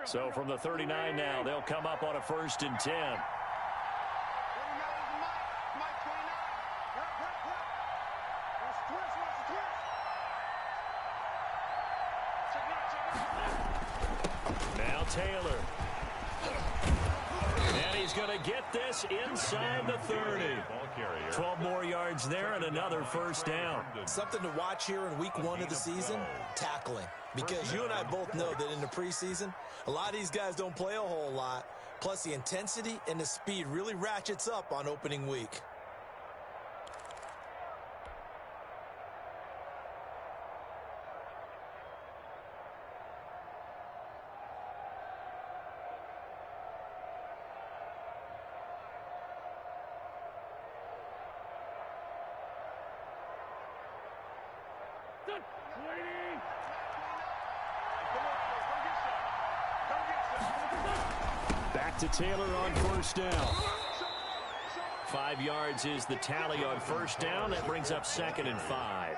So from the 39 now, they'll come up on a 1st and 10. Now Taylor. And he's going to get this inside the 30. 12 more yards there and another 1st down. Something to watch here in week 1 of the season, tackling. Because you and I both know that in the preseason, a lot of these guys don't play a whole lot. Plus, the intensity and the speed really ratchets up on opening week. Back to Taylor on 1st down. 5 yards is the tally on 1st down. That brings up 2nd and 5.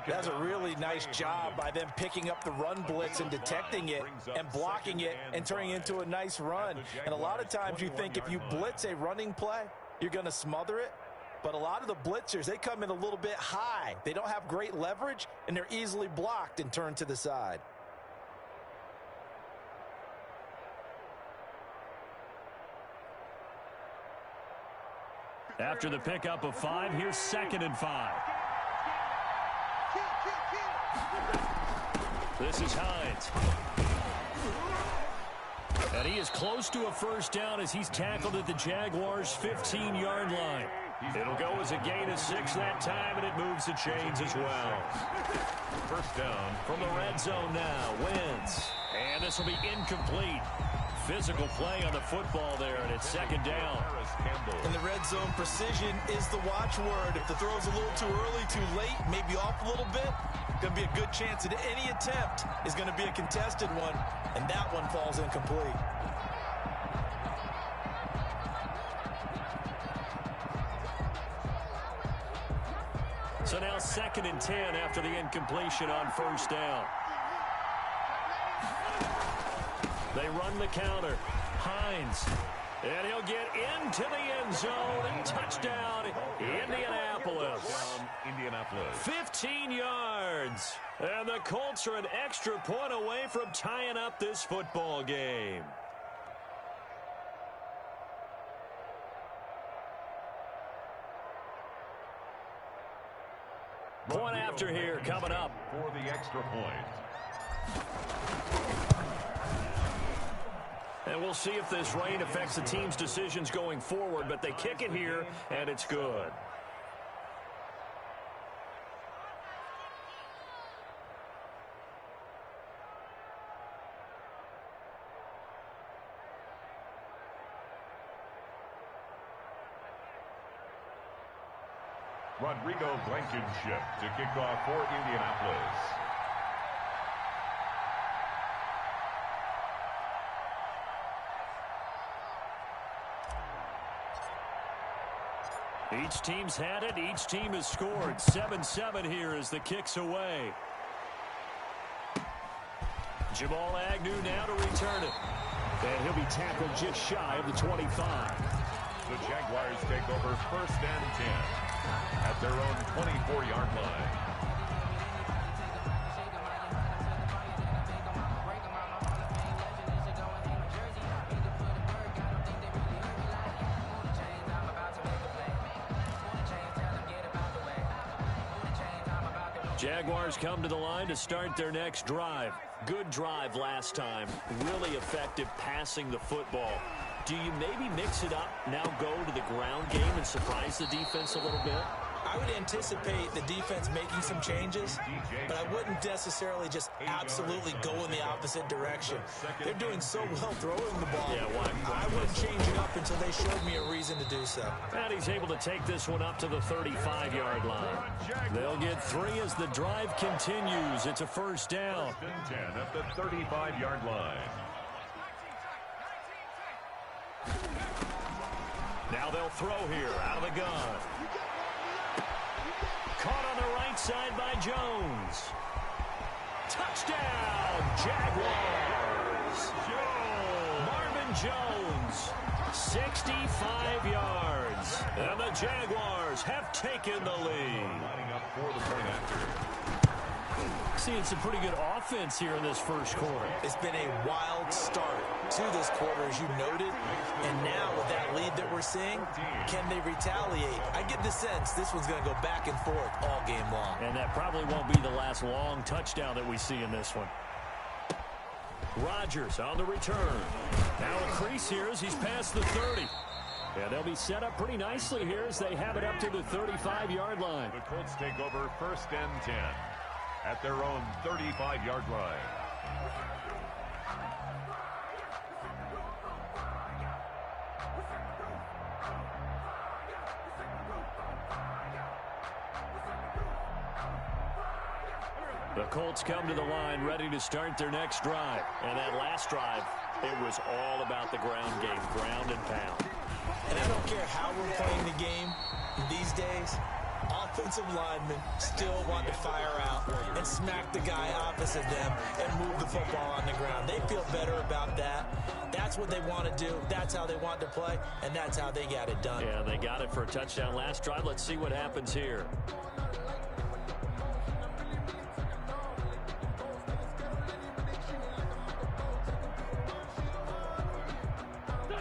That's a really nice job by them picking up the run blitz and detecting it and blocking it and turning it into a nice run. And a lot of times you think if you blitz a running play, you're going to smother it. But a lot of the blitzers, they come in a little bit high. They don't have great leverage, and they're easily blocked and turned to the side. After the pickup of 5, here's 2nd and 5. This is Hines. And he is close to a 1st down as he's tackled at the Jaguars' 15-yard line. It'll go as a gain of 6 that time, and it moves the chains as well. 1st down from the red zone now. Wins. And this will be incomplete. Physical play on the football there, and it's 2nd down. In the red zone, precision is the watchword. If the throw's a little too early, too late, maybe off a little bit, going to be a good chance that any attempt is going to be a contested one, and that one falls incomplete. So now 2nd and 10 after the incompletion on 1st down. They run the counter. Hines. And he'll get into the end zone and touchdown, Indianapolis. 15 yards. And the Colts are an extra point away from tying up this football game. Point after here coming up. For the extra point. And we'll see if this rain affects the team's decisions going forward, but they kick it here, and it's good. Rodrigo Blankenship to kick off for Indianapolis. Each team's had it. Each team has scored. 7-7 here as the kick's away. Jamal Agnew now to return it. And he'll be tackled just shy of the 25. The Jaguars take over 1st and 10 at their own 24-yard line. Jaguars come to the line to start their next drive. Good drive last time. Really effective passing the football. Do you maybe mix it up, now go to the ground game and surprise the defense a little bit? I would anticipate the defense making some changes, but I wouldn't necessarily just absolutely go in the opposite direction. They're doing so well throwing the ball. Yeah, I wouldn't change it up until they showed me a reason to do so. And he's able to take this one up to the 35-yard line. They'll get 3 as the drive continues. It's a 1st down. 1st and 10 at the 35-yard line. Now they'll throw here out of the gun. Caught on the right side by Jones. Touchdown, Jaguars. Jones, 65 yards. And the Jaguars have taken the lead. Lining up for the point after. Seeing some pretty good offense here in this first quarter. It's been a wild start to this quarter, as you noted. And now with that lead that we're seeing, can they retaliate? I get the sense this one's going to go back and forth all game long. And that probably won't be the last long touchdown that we see in this one. Rodgers on the return. Now a crease here as he's past the 30. And they'll be set up pretty nicely here as they have it up to the 35-yard line. The Colts take over 1st and 10 at their own 35-yard line. The Colts come to the line ready to start their next drive. And that last drive, it was all about the ground game, ground and pound. And I don't care how we're playing the game these days, offensive linemen still want to fire out and smack the guy opposite them and move the football on the ground. They feel better about that. That's what they want to do. That's how they want to play, and that's how they got it done. Yeah, they got it for a touchdown last drive. Let's see what happens here.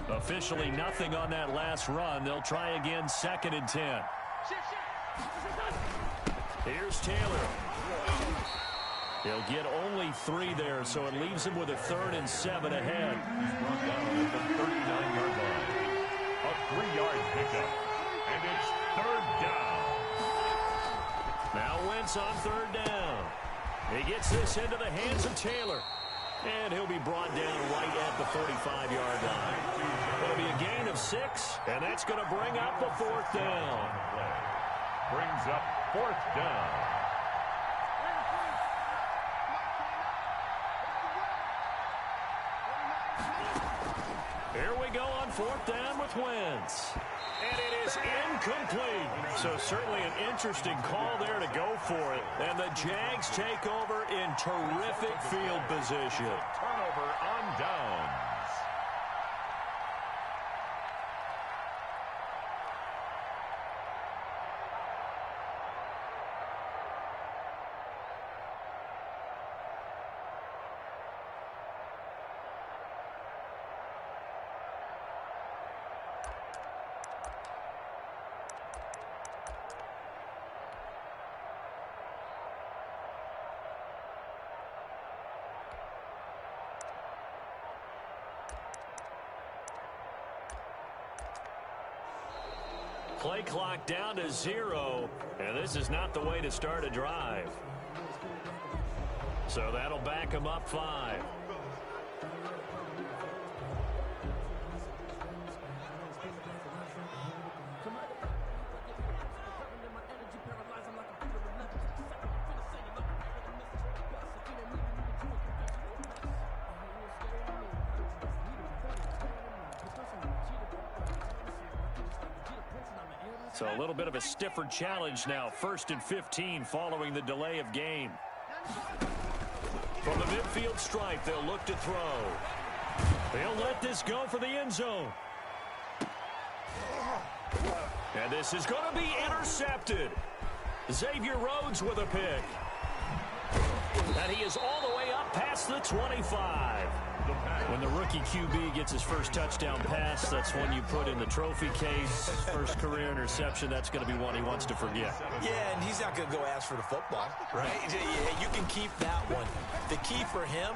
Officially nothing on that last run. They'll try again, 2nd and 10. Here's Taylor. He'll get only 3 there, so it leaves him with a 3rd and 7 ahead. He's brought down at the 39-yard line. A 3-yard pickup. And it's 3rd down. Now Wentz on 3rd down. He gets this into the hands of Taylor. And he'll be brought down right at the 45-yard line. It'll be a gain of 6, and that's going to bring up a 4th down. Brings up 4th down. Here we go on 4th down with Wentz. And it is incomplete. So certainly an interesting call there to go for it. And the Jags take over in terrific field position. Turnover on downs. Play clock down to 0, and this is not the way to start a drive. So that'll back him up 5. So a little bit of a stiffer challenge now. 1st and 15 following the delay of game. From the midfield stripe, they'll look to throw. They'll let this go for the end zone. And this is going to be intercepted. Xavier Rhodes with a pick. And he is all the way up past the 25. When the rookie QB gets his first touchdown pass, that's one you put in the trophy case. First career interception, that's going to be one he wants to forget. Yeah, and he's not going to go ask for the football, right? Yeah, you can keep that one. The key for him,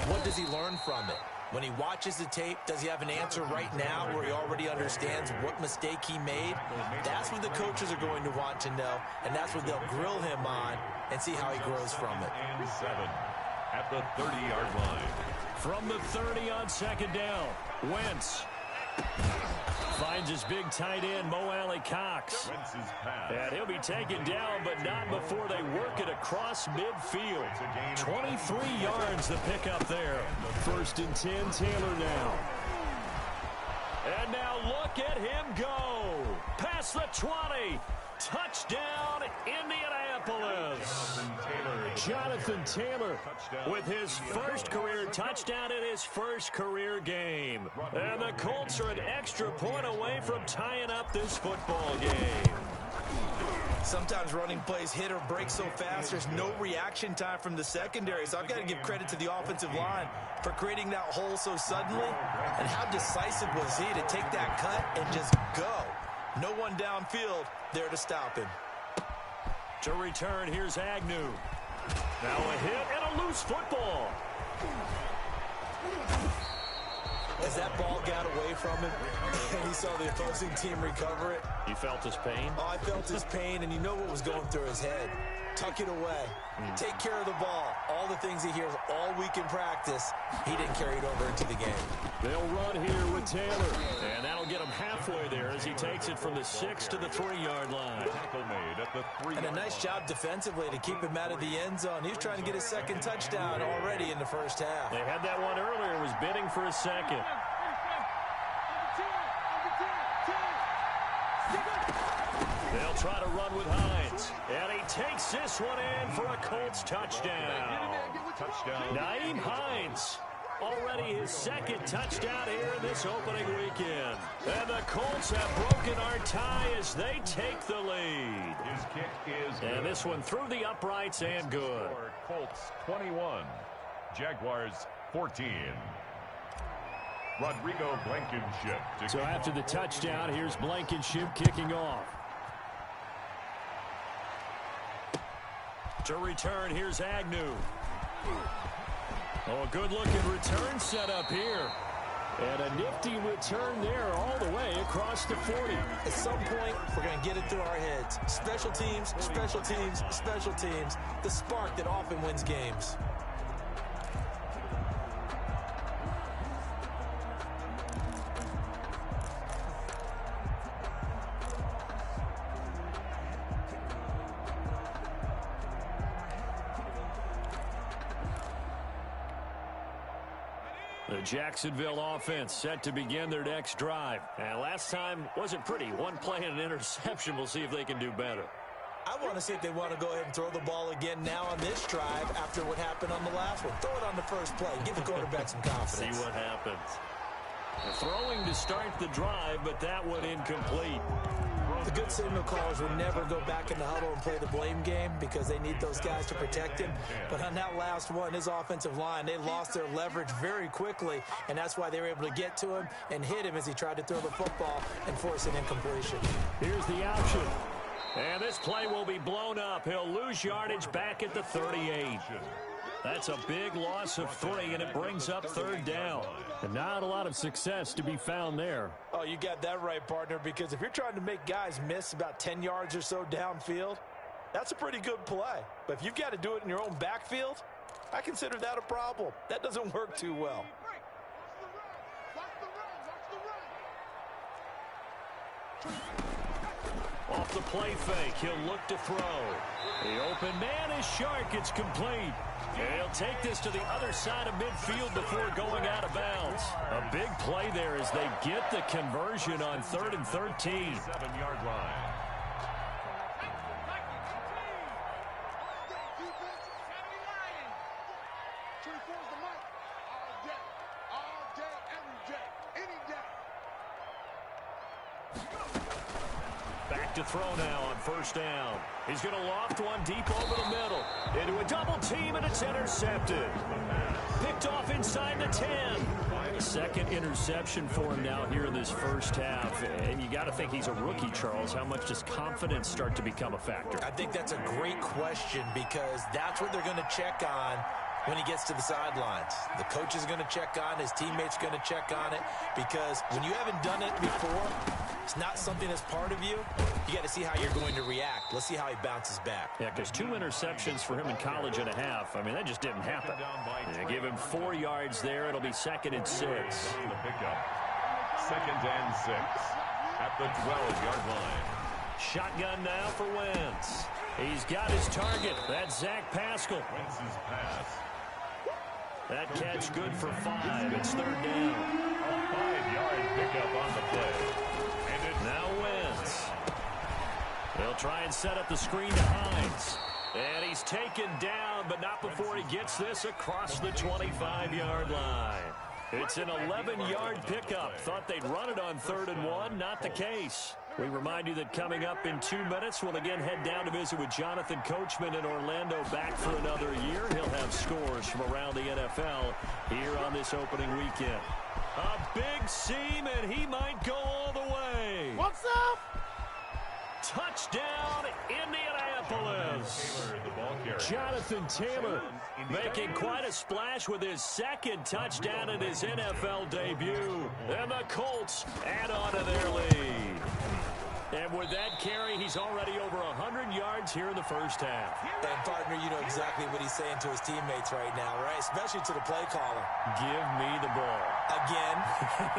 what does he learn from it? When he watches the tape, does he have an answer right now where he already understands what mistake he made? That's what the coaches are going to want to know, and that's what they'll grill him on and see how he grows from it. And 7 at the 30-yard line. From the 30 on 2nd down, Wentz finds his big tight end, Mo Alley-Cox. And he'll be taken down, but not before they work it across midfield. 23 yards to pick up there. 1st and 10, Taylor now. And now look at him go. Past the 20. Touchdown, Indianapolis. Taylor Jonathan Taylor with his first career touchdown in his first career game. And the Colts are an extra point away from tying up this football game. Sometimes running plays hit or break so fast, there's no reaction time from the secondary. So I've got to give credit to the offensive line for creating that hole so suddenly. And how decisive was he to take that cut and just go? No one downfield there to stop him. To return, here's Agnew. Now a hit and a loose football. As that ball got away from him and he saw the opposing team recover it. You felt his pain? Oh, I felt his pain, and you know what was going through his head. Tuck it away. Take care of the ball. All the things he hears all week in practice, he didn't carry it over into the game. They'll run here with Taylor. And that'll get him halfway there as he takes it from the 6 to the 3-yard line. Tackle made at the 3-yard And a nice job defensively to keep him out of the end zone. He was trying to get his second touchdown already in the first half. They had that one earlier, was bidding for a second. They'll try to run with Hines. And he takes this one in for a Colts touchdown. Nyheim Hines. Already his second touchdown here in this opening weekend. And the Colts have broken our tie as they take the lead. His kick is good. And this one through the uprights and good. Colts 21, Jaguars 14. Rodrigo Blankenship. So after the touchdown, here's Blankenship kicking off. To return, here's Agnew. Oh, a good-looking return set up here. And a nifty return there all the way across the 40. At some point, we're going to get it through our heads. Special teams, special teams, special teams. The spark that often wins games. The Jacksonville offense set to begin their next drive. And last time wasn't pretty. One play and an interception. We'll see if they can do better. I want to see if they want to go ahead and throw the ball again now on this drive after what happened on the last one. Throw it on the first play. Give the quarterback some confidence. See what happens. Throwing to start the drive, but that one incomplete. The good signal callers will never go back in the huddle and play the blame game because they need those guys to protect him. But on that last one, his offensive line, they lost their leverage very quickly, and that's why they were able to get to him and hit him as he tried to throw the football and force an incompletion. Here's the option. And this play will be blown up. He'll lose yardage back at the 38. That's a big loss of 3, and it brings up third down. And not a lot of success to be found there. Oh, you got that right, partner, because if you're trying to make guys miss about 10 yards or so downfield, that's a pretty good play. But if you've got to do it in your own backfield, I consider that a problem. That doesn't work too well. Off the play fake, he'll look to throw. The open man is Shark. It's complete. And he'll take this to the other side of midfield before going out of bounds. A big play there as they get the conversion on 3rd and 13. 7-yard line. Back to throw now on first down. He's going to loft one deep over the middle. Into a double team, and it's intercepted. Picked off inside the 10. Second interception for him now here in this first half. And you got to think he's a rookie, Charles. How much does confidence start to become a factor? I think that's a great question because that's what they're going to check on when he gets to the sidelines. The coach is going to check on, his teammates are going to check on it, because when you haven't done it before, it's not something that's part of you. You got to see how you're going to react. Let's see how he bounces back. Yeah, because 2 interceptions for him in college and a half. I mean, that just didn't happen. They give him 4 yards there. It'll be 2nd and 6. The pickup. 2nd and 6 at the 12-yard line. Shotgun now for Wentz. He's got his target. That's Zach Pascal. Wentz's pass. That catch good for 5. It's 3rd down. A 5-yard pickup on the play. And it's now Wentz. They'll try and set up the screen to Hines. And he's taken down, but not before he gets this across the 25-yard line. It's an 11-yard pickup. Thought they'd run it on 3rd and 1. Not the case. We remind you that coming up in 2 minutes, we'll again head down to visit with Jonathan Coachman in Orlando, back for another year. He'll have scores from around the NFL here on this opening weekend. A big seam, and he might go all the way. What's up? Touchdown, Indianapolis. Jonathan Taylor making quite a splash with his second touchdown in his NFL debut. And the Colts add on to their lead. And with that carry, he's already over 100 yards here in the first half. And, partner, you know exactly what he's saying to his teammates right now, right? Especially to the play caller. Give me the ball. Again,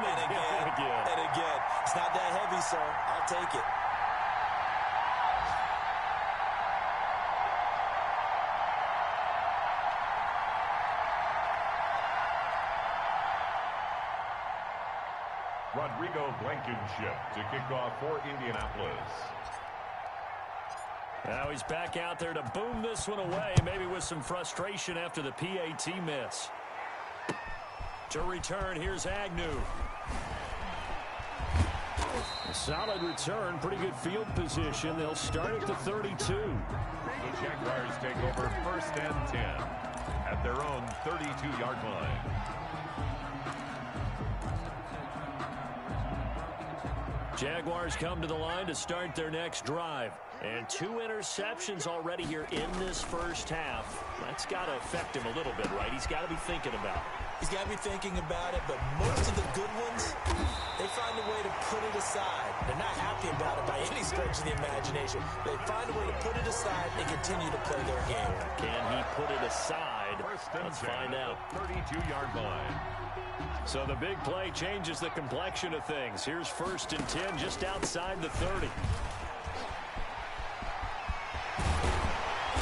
and again, and again. It's not that heavy, sir. I'll take it. Rodrigo Blankenship to kick off for Indianapolis. Now he's back out there to boom this one away, maybe with some frustration after the PAT miss. To return, here's Agnew. A solid return, pretty good field position. They'll start at the 32. The Jaguars take over 1st and 10 at their own 32-yard line. Jaguars come to the line to start their next drive. And 2 interceptions already here in this first half. That's got to affect him a little bit, right? He's got to be thinking about it. He's got to be thinking about it, but most of the good ones, they find a way to put it aside. They're not happy about it by any stretch of the imagination. They find a way to put it aside and continue to play their game. Can he put it aside? Let's find out. 32-yard line. So the big play changes the complexion of things. Here's 1st and 10 just outside the 30.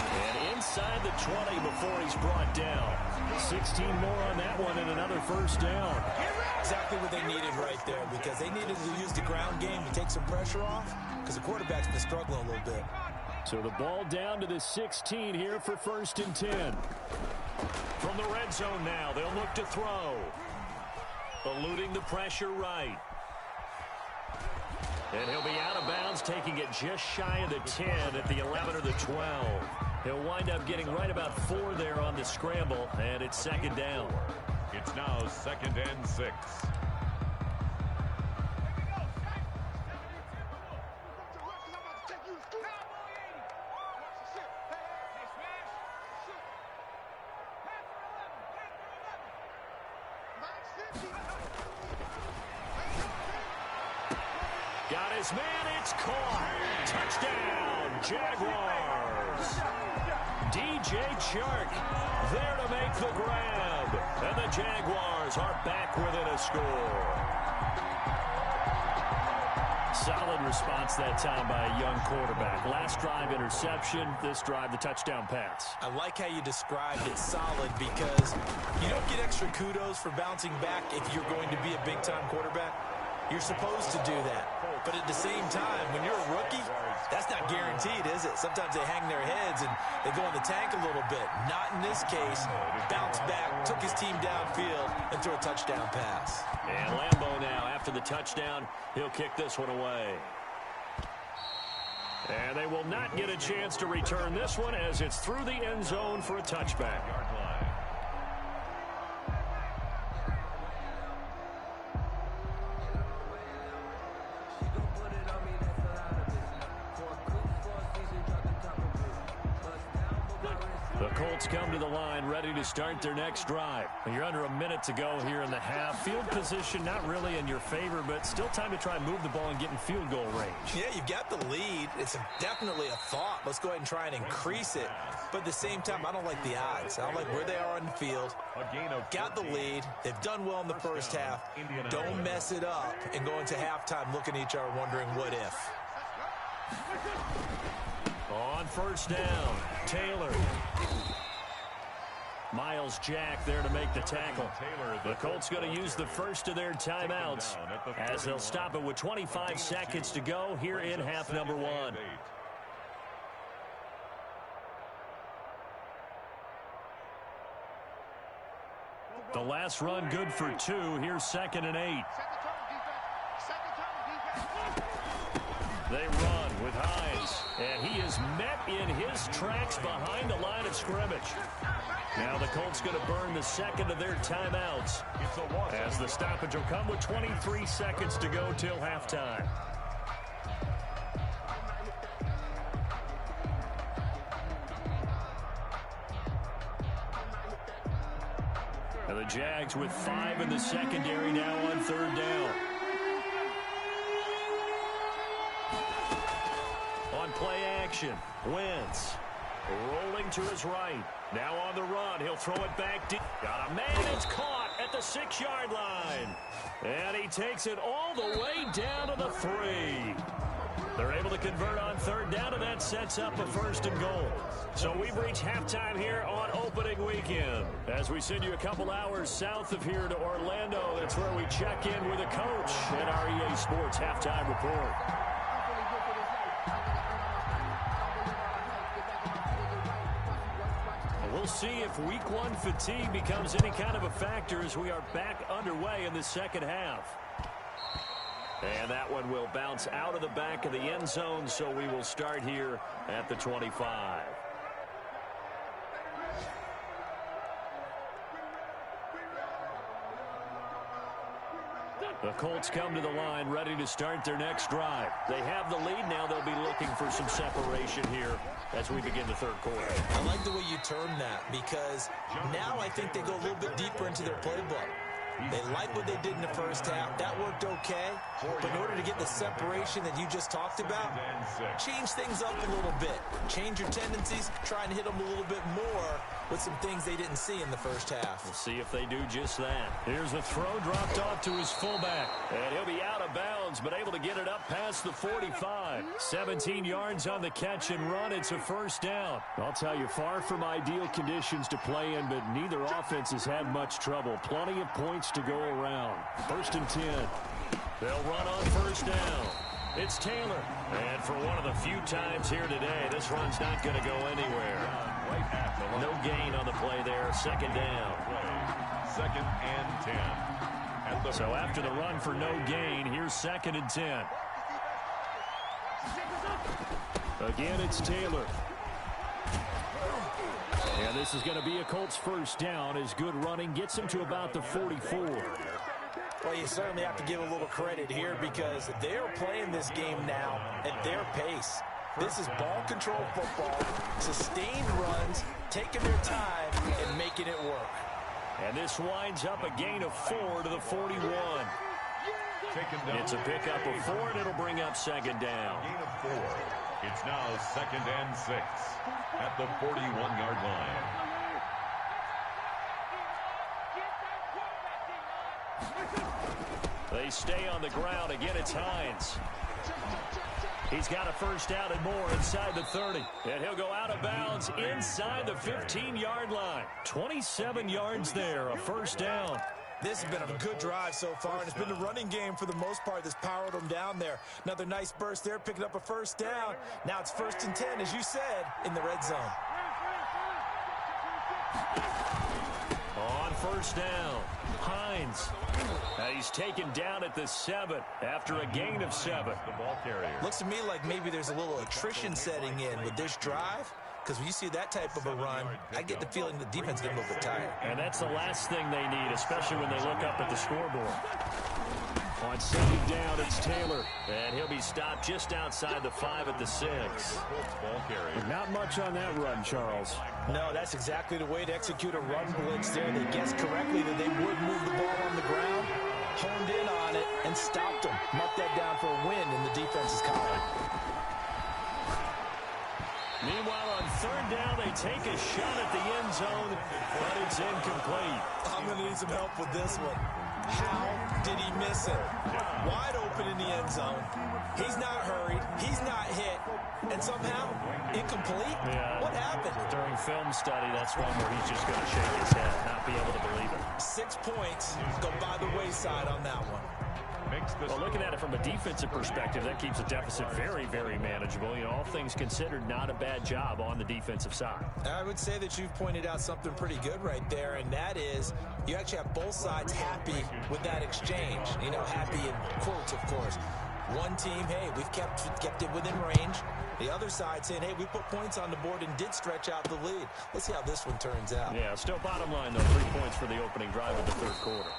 And inside the 20 before he's brought down. 16 more on that one and another first down. Exactly what they needed right there, because they needed to use the ground game to take some pressure off, because the quarterback's been struggling a little bit. So the ball down to the 16 here for 1st and 10. From the red zone now, they'll look to throw. Eluding the pressure right. And he'll be out of bounds, taking it just shy of the 10 at the 11 or the 12. He'll wind up getting right about 4 there on the scramble, and it's 2nd down. It's now 2nd and 6. Got his man, it's caught. Touchdown, Jaguars. DJ Chark there to make the grab. And the Jaguars are back within a score. Solid response that time by a young quarterback. Last drive, interception. This drive, the touchdown pass. I like how you described it solid, because you don't get extra kudos for bouncing back if you're going to be a big-time quarterback. You're supposed to do that. But at the same time, when you're a rookie, that's not guaranteed, is it? Sometimes they hang their heads and they go in the tank a little bit. Not in this case. Bounced back, took his team downfield, and threw a touchdown pass. And Lambeau now, after the touchdown, he'll kick this one away. And they will not get a chance to return this one, as it's through the end zone for a touchback. The Colts come to the line, ready to start their next drive. You're under a minute to go here in the half. Field position not really in your favor, but still time to try and move the ball and get in field goal range. Yeah, you've got the lead. It's definitely a thought. Let's go ahead and try and increase it. But at the same time, I don't like the odds. I don't like where they are on the field. Got the lead. They've done well in the first half. Don't mess it up and go into halftime looking at each other wondering what if. On 1st down, Taylor. Miles Jack there to make the tackle. The Colts going to use the first of their timeouts, as they'll stop it with 25 seconds to go here in half number 1. The last run good for 2. Here's 2nd and 8. They run with Hines, and he is met in his tracks behind the line of scrimmage. Now the Colts going to burn the second of their timeouts as the stoppage will come with 23 seconds to go till halftime. And the Jags with 5 in the secondary now on 3rd down. On play action, Wentz rolling to his right. Now on the run, he'll throw it back deep. Got a man, it's caught at the 6-yard line. And he takes it all the way down to the 3. They're able to convert on 3rd down, and that sets up a 1st and goal. So we've reached halftime here on opening weekend. As we send you a couple hours south of here to Orlando, that's where we check in with a coach at our EA Sports Halftime Report. We'll see if week 1 fatigue becomes any kind of a factor as we are back underway in the second half. And that one will bounce out of the back of the end zone, so we will start here at the 25. The Colts come to the line ready to start their next drive. They have the lead. Now they'll be looking for some separation here as we begin the 3rd quarter. I like the way you term that because now I think they go a little bit deeper into their playbook. They like what they did in the first half. That worked okay. But in order to get the separation that you just talked about, change things up a little bit. Change your tendencies. Try and hit them a little bit more with some things they didn't see in the first half. We'll see if they do just that. Here's a throw dropped off to his fullback. And he'll be out of bounds, but able to get it up past the 45. 17 yards on the catch and run. It's a 1st down. I'll tell you, far from ideal conditions to play in, but neither offense has had much trouble. Plenty of points to go around. 1st and 10. They'll run on 1st down. It's Taylor. And for one of the few times here today, this run's not going to go anywhere. No gain on the play there. 2nd down. 2nd and 10. So after the run for no gain, here's 2nd and 10. Again, it's Taylor. And this is going to be a Colts 1st down as good running gets him to about the 44. Well, you certainly have to give a little credit here because they're playing this game now at their pace. This is ball control football, sustained runs, taking their time, and making it work. And this winds up a gain of 4 to the 41. It's a pickup of 4, and it'll bring up 2nd down. Gain of 4. It's now 2nd and 6 at the 41-yard line. They stay on the ground. Again, it's Hines. He's got a 1st down and more inside the 30. And he'll go out of bounds inside the 15-yard line. 27 yards there, a 1st down. This has been a good drive so far, and it's been the running game for the most part that's powered them down there. Another nice burst there, picking up a 1st down. Now it's 1st and 10, as you said, in the red zone. On 1st down, Hines. He's taken down at the 7 after a gain of 7. The ball carrier. Looks to me like maybe there's a little attrition setting in with this drive. Because when you see that type of a run, I get the feeling the defense getting a little bit tired. And that's the last thing they need, especially when they look up at the scoreboard. On 2nd down, it's Taylor. And he'll be stopped just outside the 5 at the 6. Not much on that run, Charles. No, that's exactly the way to execute a run blitz there. They guessed correctly that they would move the ball on the ground, honed in on it, and stopped them. Mark that down for a win in the defense's column. Meanwhile, on 3rd down, they take a shot at the end zone, but it's incomplete. I'm going to need some help with this one. How did he miss it? Wide open in the end zone. He's not hurried. He's not hit. And somehow, incomplete? Yeah. What happened? During film study, that's one where he's just going to shake his head, not be able to believe it. 6 points go by the wayside on that one. makes the Well, looking at it from a defensive perspective, that keeps the deficit very, very manageable. You know, all things considered, not a bad job on the defensive side. I would say that you've pointed out something pretty good right there, and that is you actually have both sides happy with that exchange. You know, happy in quotes, of course. One team, hey, we've kept it within range. The other side saying, hey, we put points on the board and did stretch out the lead. Let's see how this one turns out. Yeah, still bottom line, though, 3 points for the opening drive of the third quarter.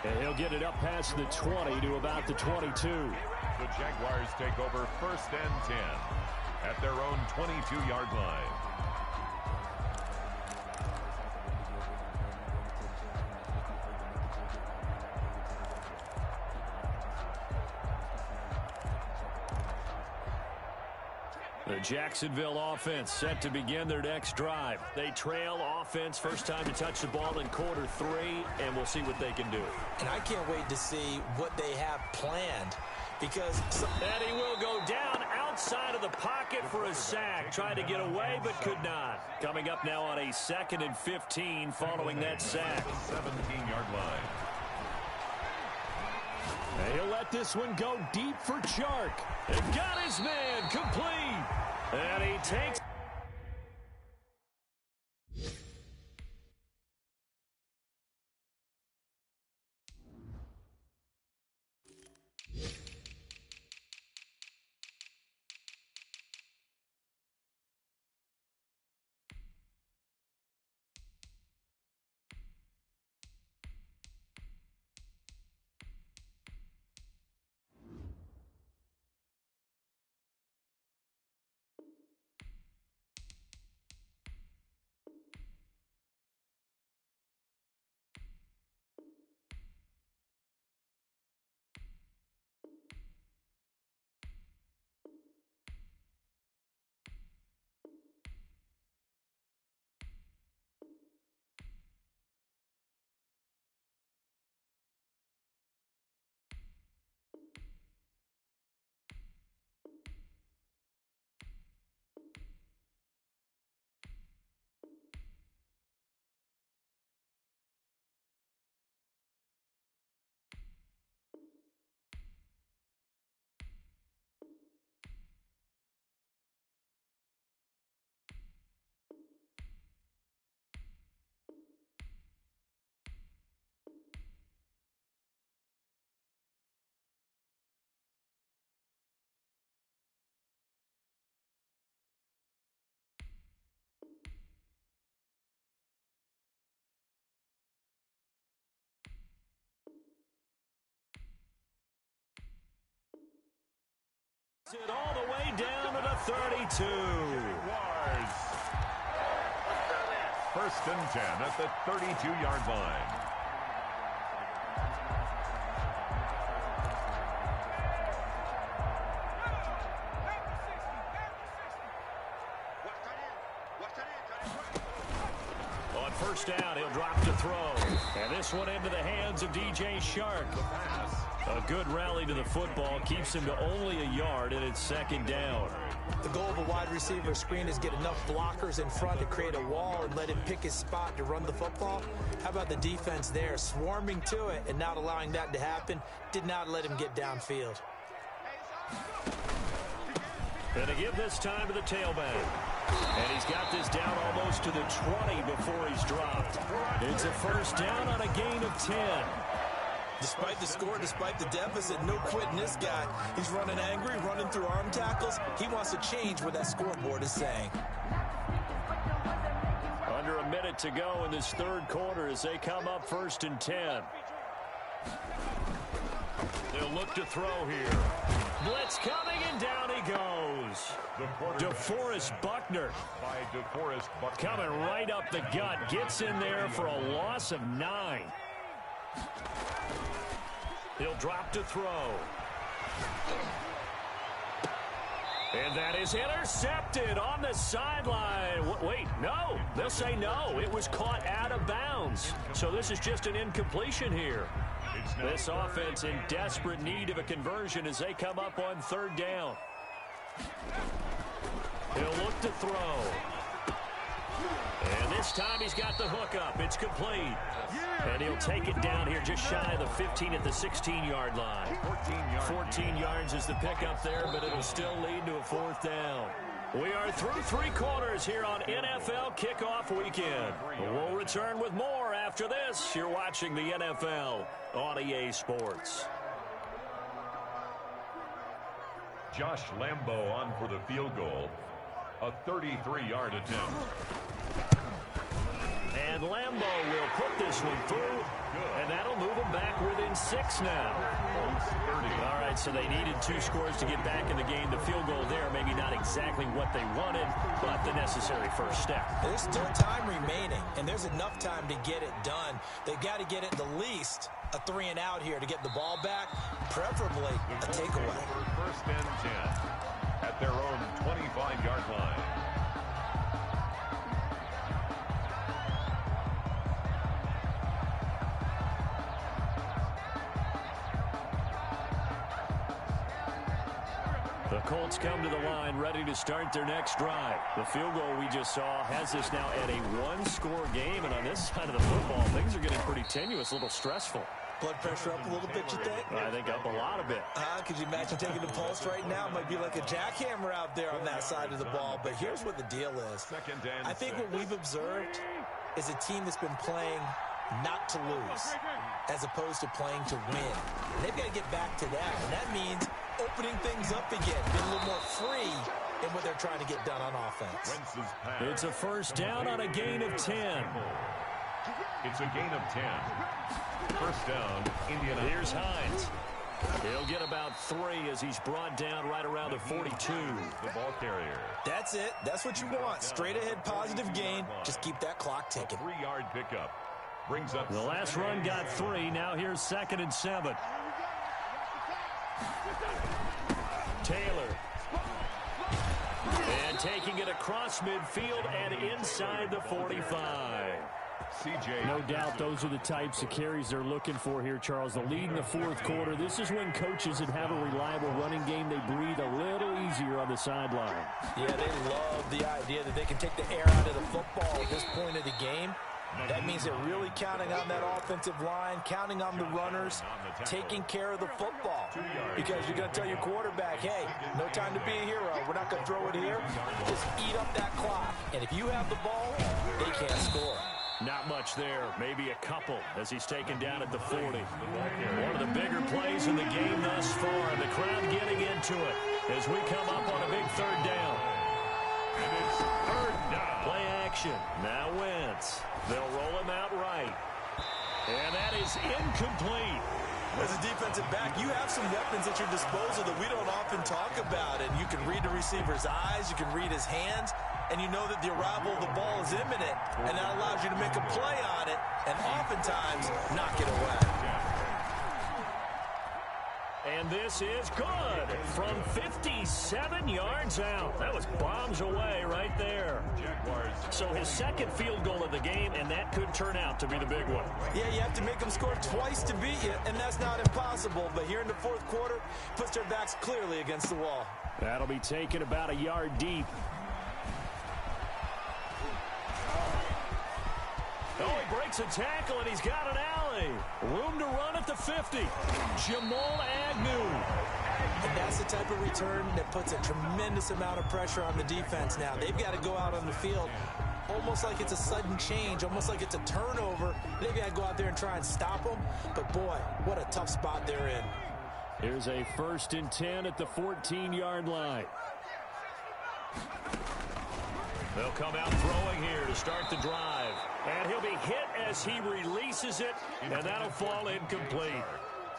And he'll get it up past the 20 to about the 22. The Jaguars take over 1st and 10 at their own 22-yard line. The Jacksonville offense set to begin their next drive. They trail offense, first time to touch the ball in quarter 3, and we'll see what they can do. And I can't wait to see what they have planned because... And he will go down outside of the pocket for a sack. Tried to get away, but could not. Coming up now on a 2nd and 15 following that sack. 17-yard line. He'll let this one go deep for Chark. And got his man complete. And he takes... it all the way down to the 32. Jaguars. 1st and 10 at the 32-yard line. On 1st down, he'll drop to throw. And this one into the hands of DJ Chark. A good rally to the football keeps him to only a yard, and it's 2nd down. The goal of a wide receiver screen is get enough blockers in front to create a wall and let him pick his spot to run the football. How about the defense there, swarming to it and not allowing that to happen? Did not let him get downfield. And to give this time to the tailback. And he's got this down almost to the 20 before he's dropped. It's a 1st down on a gain of 10. Despite the score, despite the deficit, no quitting this guy. He's running angry, running through arm tackles. He wants to change what that scoreboard is saying. Under a minute to go in this 3rd quarter as they come up 1st and 10. They'll look to throw here. Blitz coming, and down he goes. DeForest Buckner. Coming right up the gut. Gets in there for a loss of 9. He'll drop to throw. And that is intercepted on the sideline. Wait, no. They'll say no. It was caught out of bounds. So this is just an incompletion here. This offense in desperate need of a conversion as they come up on 3rd down. He'll look to throw. And this time he's got the hook up. It's complete. And he'll take it down here just shy of the 15 at the 16-yard line. 14 yards is the pickup there, but it'll still lead to a fourth down. We are through three quarters here on NFL Kickoff Weekend. We'll return with more after this. You're watching the NFL on EA Sports. Josh Lambo on for the field goal. A 33-yard attempt. And Lambo will put this one through, and that'll move them back within 6 now. All right, so they needed 2 scores to get back in the game. The field goal there, maybe not exactly what they wanted, but the necessary first step. There's still time remaining, and there's enough time to get it done. They've got to get it the least a 3-and-out here to get the ball back, preferably a takeaway. First and 10 at their own 25-yard line. The Colts come to the line ready to start their next drive. The field goal we just saw has us now at a 1-score game, and on this side of the football, things are getting pretty tenuous, a little stressful. Blood pressure up a little bit, you think? I think up a lot of it. Could you imagine taking the pulse right now? It might be like a jackhammer out there on that side of the ball. But here's what the deal is. I think what we've observed is a team that's been playing not to lose as opposed to playing to win. And they've got to get back to that. And that means opening things up again, being a little more free in what they're trying to get done on offense. It's a first down on a gain of 10. It's a gain of 10. First down, Indiana. Here's Hines. He'll get about 3 as he's brought down right around the 42. The ball carrier. That's it. That's what you want. Straight ahead positive gain. Just keep that clock ticking. 3-yard pickup. Brings up the last run got 3. Now here's 2nd and 7. Taylor. And taking it across midfield and inside the 45. CJ. No doubt those are the types of carries they're looking for here, Charles. The lead in the fourth quarter. This is when coaches that have a reliable running game, they breathe a little easier on the sideline. Yeah, they love the idea that they can take the air out of the football at this point of the game. That means they're really counting on that offensive line, counting on the runners, taking care of the football. Because you're going to tell your quarterback, hey, no time to be a hero. We're not going to throw it here. Just eat up that clock. And if you have the ball, they can't score. Not much there, maybe a couple as he's taken down at the 40. One of the bigger plays in the game thus far. The crowd getting into it as we come up on a big 3rd down. And it's 3rd down. Play action. Now Wentz. They'll roll him out right. And that is incomplete. As a defensive back, you have some weapons at your disposal that we don't often talk about. And you can read the receiver's eyes, you can read his hands, and you know that the arrival of the ball is imminent. And that allows you to make a play on it and oftentimes knock it away. And this is good from 57 yards out. That was bombs away right there. So his 2nd field goal of the game, and that could turn out to be the big one. Yeah, you have to make them score twice to beat you, and that's not impossible. But here in the fourth quarter, puts their backs clearly against the wall. That'll be taken about a yard deep. Oh, he breaks a tackle, and he's got an alley. Room to run at the 50. Jamal Agnew. And that's the type of return that puts a tremendous amount of pressure on the defense now. They've got to go out on the field almost like it's a sudden change, almost like it's a turnover. They've got to go out there and try and stop them. But, boy, what a tough spot they're in. Here's a 1st and 10 at the 14-yard line. They'll come out throwing here to start the drive. And he'll be hit as he releases it, and that'll fall incomplete.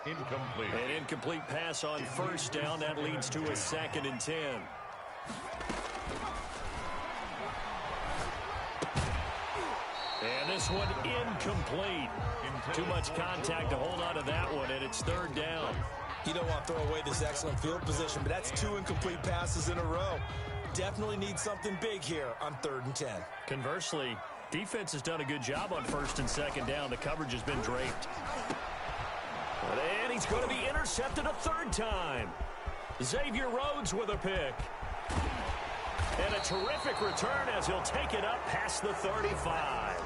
Incomplete. An incomplete pass on 1st down. That leads to a 2nd and 10. And this one incomplete. Too much contact to hold on to that one, and it's 3rd down. You don't want to throw away this excellent field position, but that's 2 incomplete passes in a row. Definitely need something big here on 3rd and 10. Conversely, defense has done a good job on 1st and 2nd down. The coverage has been draped. And he's going to be intercepted a 3rd time. Xavier Rhodes with a pick. And a terrific return as he'll take it up past the 35.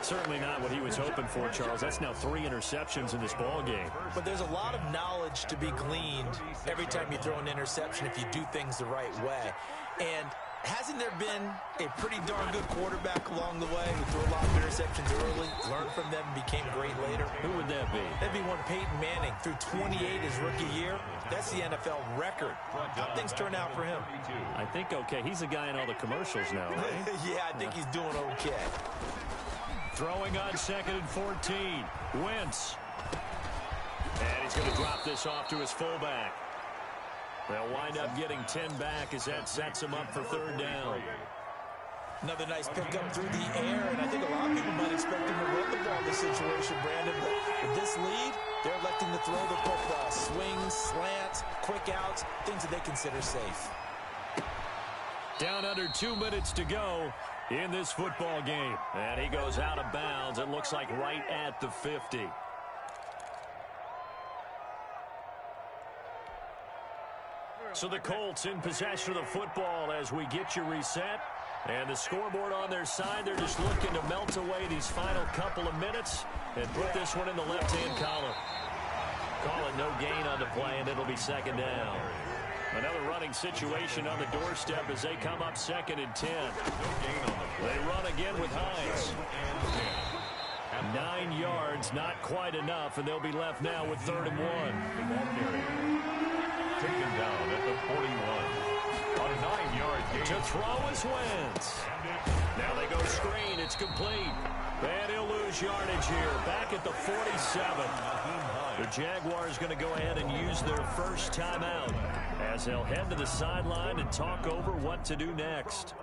Certainly not what he was hoping for, Charles. That's now 3 interceptions in this ball game. But there's a lot of knowledge to be gleaned every time you throw an interception if you do things the right way. And hasn't there been a pretty darn good quarterback along the way who threw a lot of interceptions early, learned from them, and became great later? Who would that be? That'd be one Peyton Manning. Threw 28 his rookie year. That's the NFL record. How things turn out for him? I think okay. He's the guy in all the commercials now, right? Yeah, I think he's doing okay. Throwing on 2nd and 14. Wentz. And he's going to drop this off to his fullback. They'll wind up getting 10 back as that sets him up for 3rd down. Another nice pickup through the air, and I think a lot of people might expect him to run the ball in this situation, Brandon. But with this lead, they're electing to throw the football. Swings, slants, quick outs, things that they consider safe. Down under 2 minutes to go in this football game. And he goes out of bounds. It looks like right at the 50. So the Colts in possession of the football as we get you reset. And the scoreboard on their side, they're just looking to melt away these final couple of minutes and put this one in the left-hand column. Call it no gain on the play, and it'll be 2nd down. Another running situation on the doorstep as they come up 2nd and 10. They run again with Hines. 9 yards, not quite enough, and they'll be left now with 3rd and 1. Taken down at the 41. A 9-yard gain. To throw is Wentz. Now they go screen. It's complete. And he'll lose yardage here. Back at the 47. The Jaguars going to go ahead and use their first timeout as they'll head to the sideline and talk over what to do next.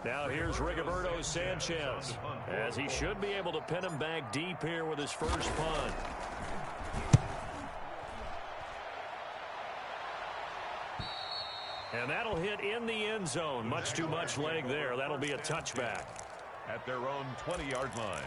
Now here's Rigoberto Sanchez, as he should be able to pin him back deep here with his first punt. And that'll hit in the end zone. Much too much leg there. That'll be a touchback. At their own 20-yard line.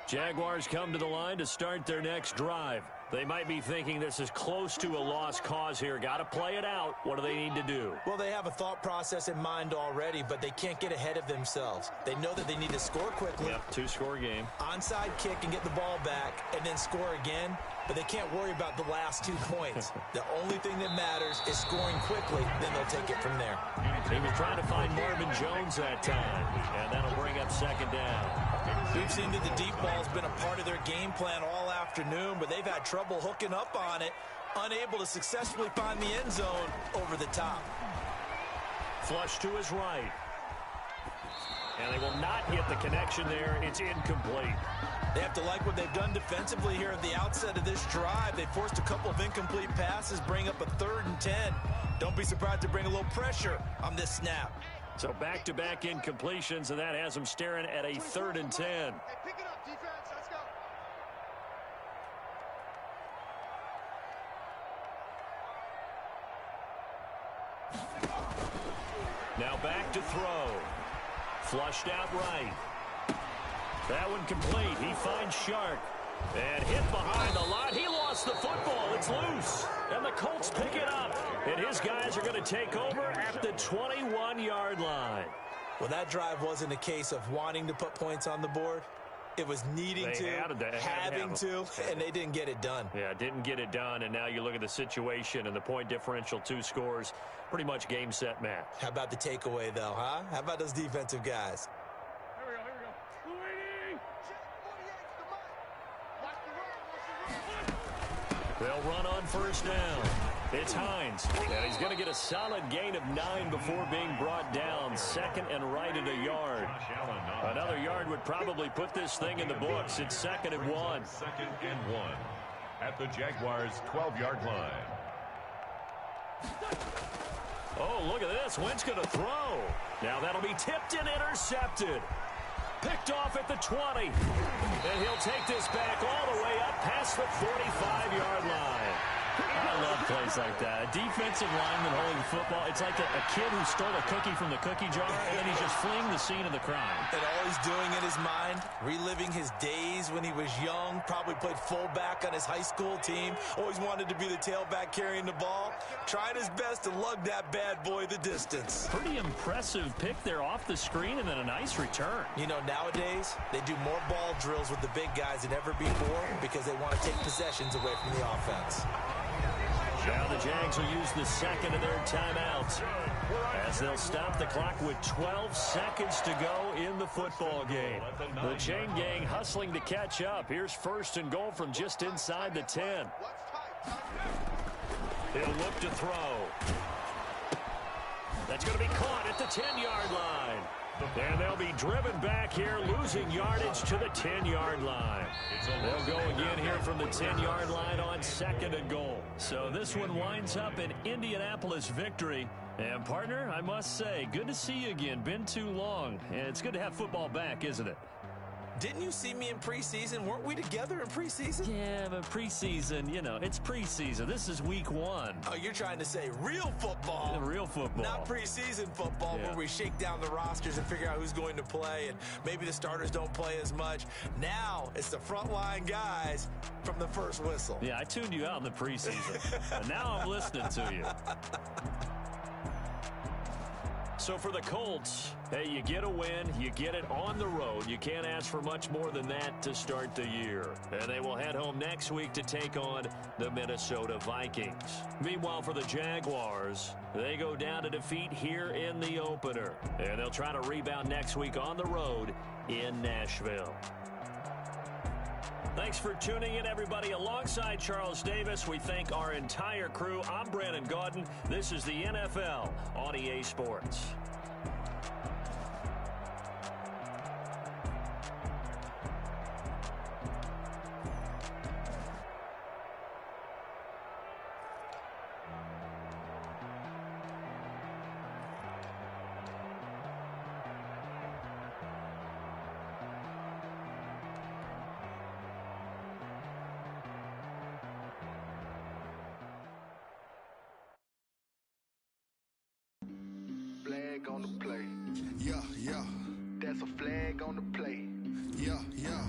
Jaguars come to the line to start their next drive. They might be thinking this is close to a lost cause here. Got to play it out. What do they need to do? Well, they have a thought process in mind already, but they can't get ahead of themselves. They know that they need to score quickly. Yep, 2-score game. Onside kick and get the ball back and then score again, but they can't worry about the last 2 points. The only thing that matters is scoring quickly, then they'll take it from there. He was trying to find Marvin Jones that time, and that'll bring up 2nd down. We've seen that the deep ball's been a part of their game plan all afternoon, but they've had trouble hooking up on it, unable to successfully find the end zone over the top. Flush to his right. And they will not get the connection there. It's incomplete. They have to like what they've done defensively here at the outset of this drive. They forced a couple of incomplete passes, bring up a 3rd and 10. Don't be surprised to bring a little pressure on this snap. So back-to-back incompletions, and that has them staring at a 3rd and 10. Hey, pick it up, defense. Let's go. Now back to throw. Flushed out right. That one complete. He finds Shark. And hit behind the line. He lost the football. It's loose. And the Colts pick it up. And his guys are going to take over at the 21-yard line. Well, that drive wasn't a case of wanting to put points on the board. It was needing to, having to, and they didn't get it done. Yeah, didn't get it done, and now you look at the situation and the point differential, 2 scores, pretty much game, set, match. How about the takeaway, though, huh? How about those defensive guys? Here we go. They'll run on first down. It's Hines, and he's going to get a solid gain of 9 before being brought down. Second and right at a yard. Another yard would probably put this thing in the books. It's 2nd and 1. 2nd and 1 at the Jaguars' 12-yard line. Oh, look at this. Wentz going to throw. Now that'll be tipped and intercepted. Picked off at the 20. And he'll take this back all the way up past the 45-yard line. I love plays like that. A defensive lineman holding football. It's like a kid who stole a cookie from the cookie jar, and then he's just fleeing the scene of the crime. And all he's doing in his mind, reliving his days when he was young, probably played fullback on his high school team, always wanted to be the tailback carrying the ball, trying his best to lug that bad boy the distance. Pretty impressive pick there off the screen, and then a nice return. You know, nowadays, they do more ball drills with the big guys than ever before because they want to take possessions away from the offense. Now the Jags will use the second of their timeouts as they'll stop the clock with 12 seconds to go in the football game. The chain gang hustling to catch up. Here's 1st and goal from just inside the 10. He'll look to throw. That's going to be caught at the 10-yard line. And they'll be driven back here, losing yardage to the 10-yard line. They'll go again here from the 10-yard line on 2nd and goal. So this one winds up an Indianapolis victory. And, partner, I must say, good to see you again. Been too long. And it's good to have football back, isn't it? Didn't you see me in preseason? Weren't we together in preseason? Yeah, but preseason, you know, it's preseason. This is week 1. Oh, you're trying to say real football. Real football. Not preseason football where we shake down the rosters and figure out who's going to play, and maybe the starters don't play as much. Now it's the frontline guys from the first whistle. Yeah, I tuned you out in the preseason. And now I'm listening to you. So for the Colts, hey, you get a win, you get it on the road. You can't ask for much more than that to start the year. And they will head home next week to take on the Minnesota Vikings. Meanwhile, for the Jaguars, they go down to defeat here in the opener. And they'll try to rebound next week on the road in Nashville. Thanks for tuning in, everybody. Alongside Charles Davis, we thank our entire crew. I'm Brandon Gaudin. This is the NFL on EA Sports. On the play. Yeah, yeah. That's a flag on the play. Yeah, yeah.